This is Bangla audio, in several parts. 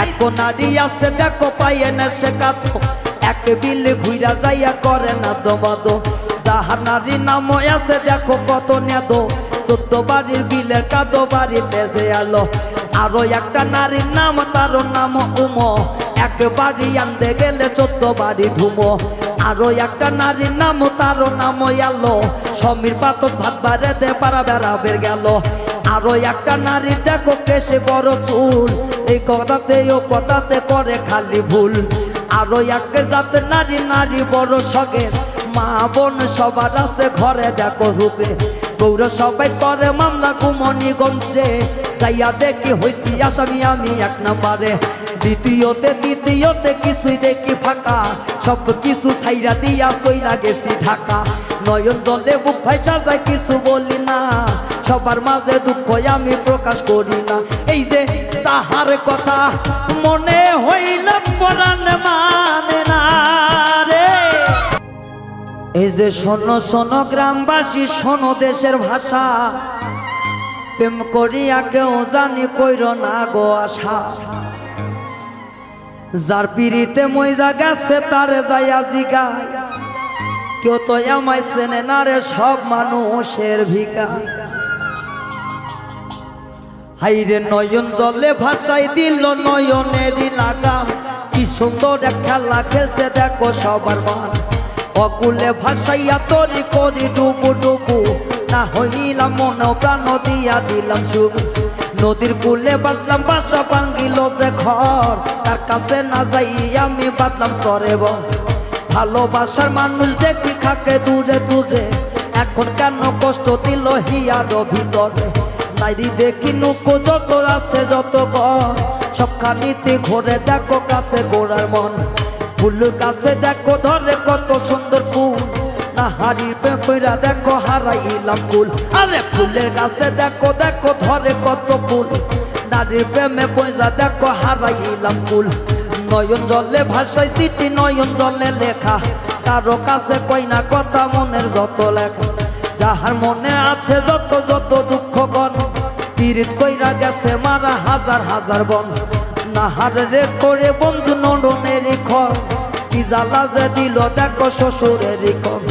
এখন নারী আছে দেখো পাইয়ে না সে কাতো এক বিলে ঘুরা যাইয়া করে না দমাদো যাহার নারী নাম আছে দেখো কত নেদো 14 বাড়ির বিলের কাদো বাড়িতে যে আলো আরো একটা নারীর নাম তার নাম উমো এক বাড়ি আনতে গেলে 14 বাড়ি ধুমো আরো একটা নারীর নাম তার নাম আলো সমীর পাতক ভাত বাড়ে দে পারা বেড়াবের গেল আরো একটা নারী দেখো কেসে বড় চুল এই কথাতে ও কথাতে করে খালি ভুল আরো এক জাতের নারী নারী বড় সগে মা বোন সবার আছে ঘরে দেখো রূপে গৌর সবাই করে মামলা কুমনিগঞ্জে যাইয়া দেখি হইছি আসামি আমি এক নাম্বারে দ্বিতীয়তে কিছুই দেখি ফাঁকা সব কিছু ছাইরা দিয়া কইরা গেছি ঢাকা নয়ন জলে বুক ভাইসা যায় কিছু বলি না সবার মাঝে দুঃখ আমি প্রকাশ করি না এই যে তাহার কথা মনে হইল পরাণ মানে না রে এই যে শোনো শোনো গ্রামবাসী শোনো দেশের ভাষা প্রেম করিয়া কেউ জানি কইর না গো আশা যার পিড়িতে মইজা গেছে তারে যাইয়া জিগা কেউ তো আমায় চেনে না রে সব মানুষের ভিকা হাইরে নয়ন জলে ভাষাই দিল নয়নেরই লাগাম কি সুন্দর এক খেলা খেলছে দেখো সবার মান অকুলে ভাষাইয়া তরি করি ডুবু ডুবু না হইলাম মন প্রাণ দিয়া দিলাম সুখ নদীর কূলে বাঁধলাম বাসা ভাঙ্গিল যে ঘর তার কাছে না যাই আমি বাঁধলাম সরে ভালোবাসার মানুষ দেখি খাকে দূরে দূরে এখন কেন কষ্ট দিল হিয়ার ভিতরে নাইরি দেখি নুকো যত আছে যত ঘর সবখানিতে ঘুরে দেখো কাছে গোড়ার মন ফুল কাছে দেখো ধরে কত সুন্দর ফুল না হারির পেপরা দেখো হারাইলাম ফুল আরে ফুলের কাছে দেখো দেখো ধরে কত ফুল নারীর প্রেমে পয়সা দেখো হারাইলাম ফুল নয়ন জলে ভাষায় চিঠি নয়ন জলে লেখা কারো কাছে কই না কথা মনের যত লেখা যাহার মনে আছে যত যত দুঃখ গণ পীড়িত কইরা গেছে মারা হাজার হাজার বন নাহার রে করে বন্ধু নরনেরই ঘর কি জ্বালা যে দিল দেখো শ্বশুরেরই ঘর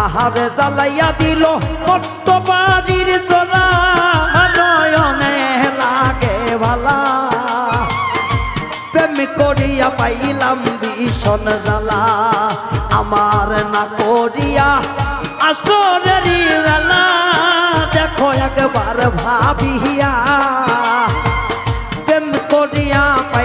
আহারে জ্বালাইয়া দিল কত বাড়ির চলা নয়নে লাগে ভালা প্রেম করিয়া পাইলাম ভীষণ জ্বালা আমার না করিয়া আসরেরই বেলা দেখো একবার ভাবিয়া প্রেম করিয়া পাইলাম